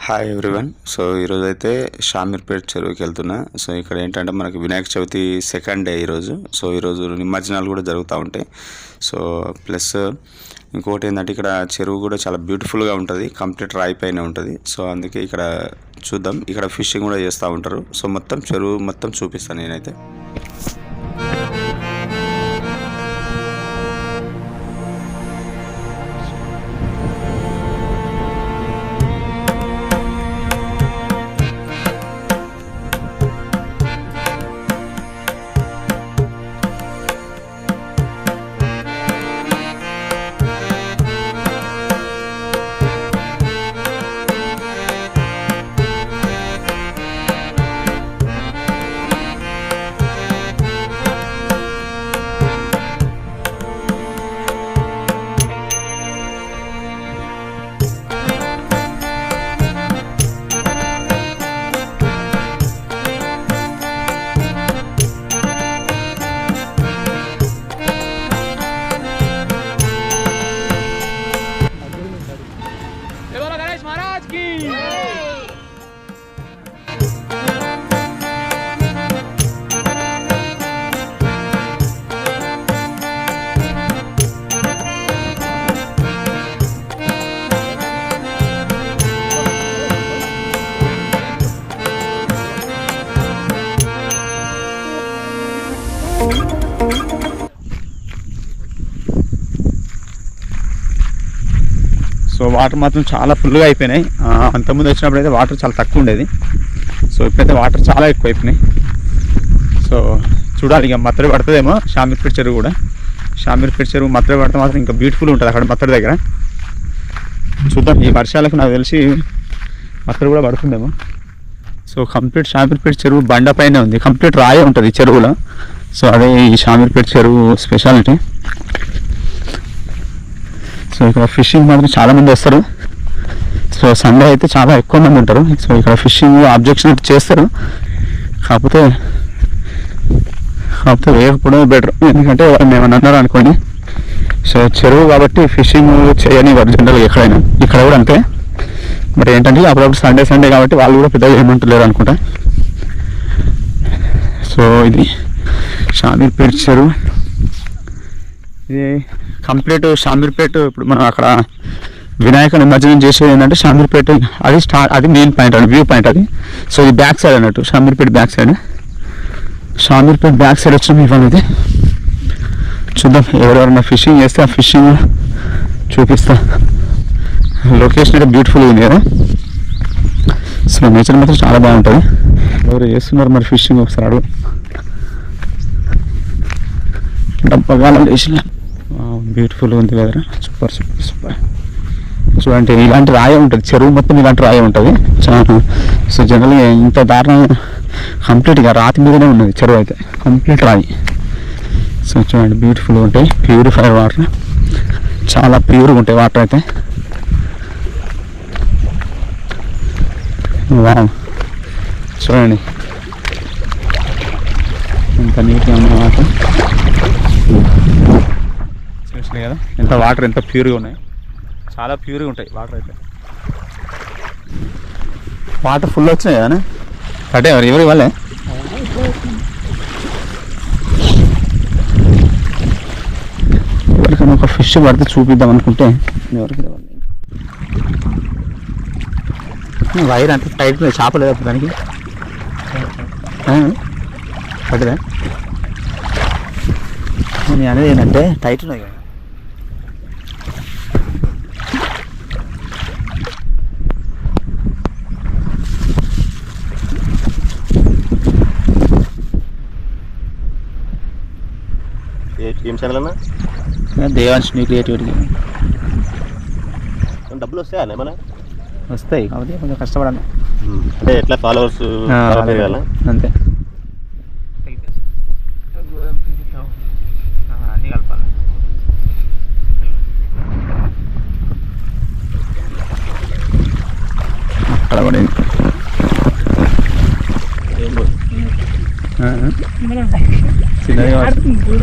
Hi everyone. So ఈరోజు అయితే షామీర్పేట్ చెరువుకి వెళ్తున్నా. సో ఇక్కడ ఏంటంటే మనకి వినాయక చవితి సెకండ్ డే ఈరోజు. సో ఈరోజు నిమజ్జనాలు కూడా జరుగుతూ ఉంటాయి. సో ప్లస్ ఇంకోటి ఏంటంటే ఇక్కడ చెరువు కూడా చాలా బ్యూటిఫుల్గా ఉంటుంది, కంప్లీట్ రాయి పైన ఉంటుంది. సో అందుకే ఇక్కడ చూద్దాం, ఇక్కడ ఫిషింగ్ కూడా చేస్తూ ఉంటారు. సో మొత్తం చెరువు మొత్తం చూపిస్తాను నేనైతే. సో వాటర్ మాత్రం చాలా ఫుల్గా అయిపోయినాయి. అంతకుముందు వచ్చినప్పుడు అయితే వాటర్ చాలా తక్కువ ఉండేది. సో ఇప్పుడైతే వాటర్ చాలా ఎక్కువ అయిపోయినాయి. సో చూడాలి, ఇక మత్తడి పడుతుందేమో షామీర్పేట్ చెరువు కూడా. షామీర్పేట్ చెరువు మత్తడి పడితే మాత్రం ఇంకా బ్యూటిఫుల్ ఉంటుంది అక్కడ మత్తడి దగ్గర. చూద్దాం, ఈ వర్షాలకు నాకు తెలిసి మత్తడి కూడా పడుతుందేమో. సో కంప్లీట్ షామీర్పేట్ చెరువు బండ పైనే ఉంది, కంప్లీట్ రాయే ఉంటుంది ఈ చెరువులో. సో అదే ఈ షామీర్పేట్ చెరువు స్పెషాలిటీ. సో ఇక్కడ ఫిషింగ్ మాత్రం చాలామంది వస్తారు. సో సండే అయితే చాలా ఎక్కువ మంది ఉంటారు. సో ఇక్కడ ఫిషింగ్ ఆబ్జెక్షన్ చేస్తారు, కాకపోతే వేయకపోవడం బెటర్. ఎందుకంటే వాళ్ళు ఏమన్నా అన్నారు అనుకోండి, సో చెరువు కాబట్టి ఫిషింగ్ చేయనివ్వరు జనరల్గా ఎక్కడైనా. ఇక్కడ కూడా అంతే. మరి ఏంటంటే అప్పుడప్పుడు సండే కాబట్టి వాళ్ళు కూడా పెద్దగా ఏమంటలేరు అనుకుంటా. సో ఇది షామీర్పేట్ చెరువు. ఇది కంప్లీట్ షామీర్పేట్. ఇప్పుడు మనం అక్కడ వినాయక నిమజ్జనం చేసేది ఏంటంటే షామీర్పేట, అది మెయిన్ పాయింట్, అది వ్యూ పాయింట్ అది. సో ఇది బ్యాక్ సైడ్ అన్నట్టు, Shamirpet back side. Shamirpet back side వచ్చినాం ఇవాళ. అయితే చూద్దాం, ఎవరెవరన్నా ఫిషింగ్ చేస్తే ఆ ఫిషింగ్ చూపిస్తా. లొకేషన్ అయితే బ్యూటిఫుల్గా ఉంది కదా. సో నేచర్ మాత్రం చాలా బాగుంటుంది. ఎవరు చేస్తున్నారు మరి ఫిషింగ్ ఒకసారి అడుగు. డబ్బగాలం వేసిన బ్యూటిఫుల్గా ఉంది వెదర్, సూపర్ సూపర్ సూపర్. చూడండి, ఇలాంటి రాయే ఉంటుంది చెరువు మొత్తం, ఇలాంటి రాయే ఉంటుంది చాలా. సో జనరల్గా ఇంత దారుణం కంప్లీట్గా రాతి మీదనే ఉన్నది చెరువు అయితే, కంప్లీట్ రాయి. సో చూడండి, బ్యూటిఫుల్గా ఉంటాయి, ప్యూరిఫైడ్ వాటర్, చాలా ప్యూర్గా ఉంటాయి వాటర్ అయితే. వావ్, చూడండి ఎంత నీట్గా ఉన్న వాటర్. చూసినాయి కదా ఎంత వాటర్, ఎంత ప్యూర్గా ఉన్నాయి, చాలా ప్యూర్గా ఉంటాయి వాటర్ అయితే. వాటర్ ఫుల్ వచ్చినాయి కదా అంటే ఎవరు ఇవ్వలే. ఎవరికైనా ఒక ఫిష్ పడితే చూపిద్దాం అనుకుంటే ఎవరికి వైర్ అంటే టైట్ చేప లేదా దానికి పడ్డదా. నేను అనేది ఏంటంటే టైట్ ఉన్నాయి కదా. ఏం ఛానల్ అన్నా? Devansh new creativity. డబ్బులు వస్తాయా ఏమన్నా? వస్తాయి, కాబట్టి కొంచెం కష్టపడాలి. అంటే ఎట్లా ఫాలోవర్స్ అంతే. అన్నీ కలపాలి. అక్కడ పడింది. చిన్నది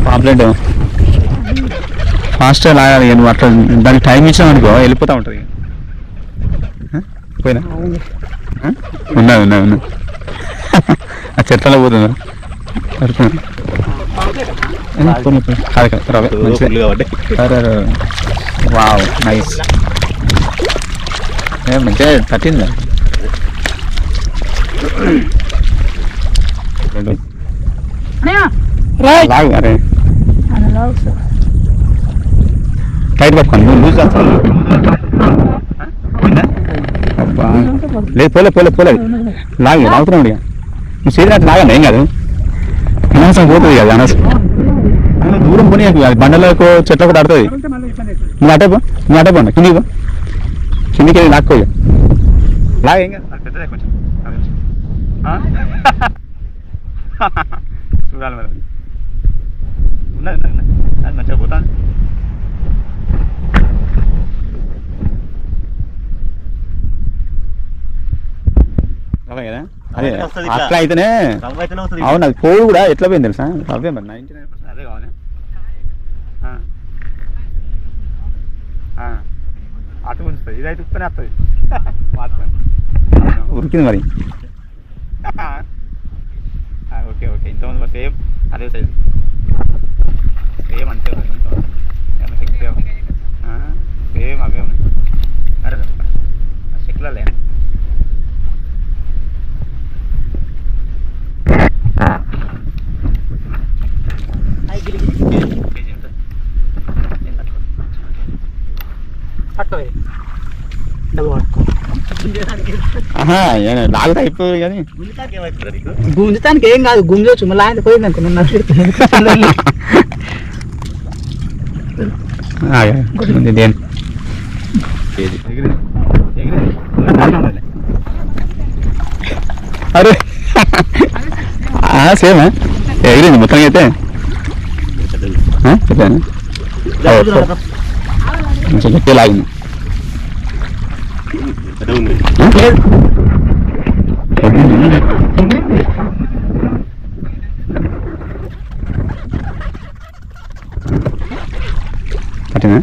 పాంప్లెట్ ఫాస్ట్గా లాగాలి ఇక నువ్వు అట్లా దానికి టైం ఇచ్చావు అనుకో వెళ్ళిపోతూ ఉంటుంది ఇక. పోయినా ఉన్నది ఉన్నది ఉన్నది ఆ చెట్లలో పోతుందా పడుతుంది కాదు కాదు రావే మంచిగా ఫుల్ కాబట్టి వావ్ నైస్ మంచిగా తట్టిందా లాగు అరే టైట్ పట్టుకోండి నువ్వు లూజ్ చేస్తావు అబ్బా లేదు పోలేదు లాగుతున్నాడు ఇక నువ్వు చేతి అట్లా లాగండి ఏం కాదు అనవసరం పోతుంది కదా అనవసరం దూరం పోనీ అది బండలకు చెట్లకు కూడా ఆడుతుంది నువ్వు అటే పోండి కిందికి వెళ్ళి లాక్కో ఇక లాగ ఏం కాదు పెద్దదే కొంచెం చూడాలి మరి ఉన్నది అది మంచిగా పోతాను కదా అదే అట్లా అయితేనే అవును అది పోడు కూడా ఎట్లా పోయింది తెలుసా అవే మరి 99% అదే కావాలి అటు ఉంచుతుంది ఇది అయితే ఉప్పునే వస్తుంది ఉరికింది మరి ఓకే ఇంతమంది సేమ్ అదే సైజ్ సేమ్ అంతే సేమ్ అవే ఉన్నాయి అరే చెక్లో లేని లాగుతా అయిపోయి కానీ గుంజుతానికి ఏం కాదు గుంజొచ్చు మళ్ళీ ఆయన పోయింది అనుకున్నాను అరే సేమా ఎగిరింది మొత్తం అయితే చెప్పాను కొంచెం గట్టిగా లాగింది పట్టినా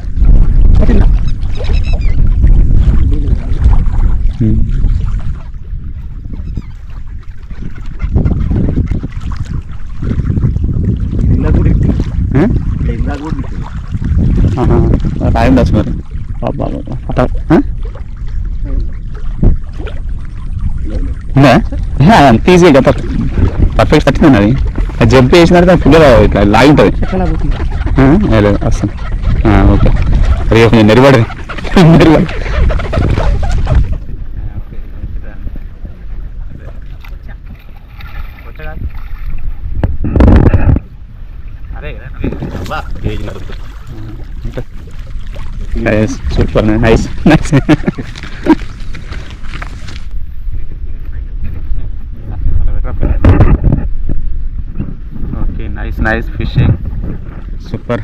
రాయం దాస్ మరి అంత ఈజీగా పర్ఫెక్ట్ తట్టిందండి అది అది జంప్ చేసిన తర్వాత ఫుల్ ఇట్లా లాగి ఉంటుంది వస్తాను ఓకే అది కొంచెం నెరబడి super nice nice okay nice fishing super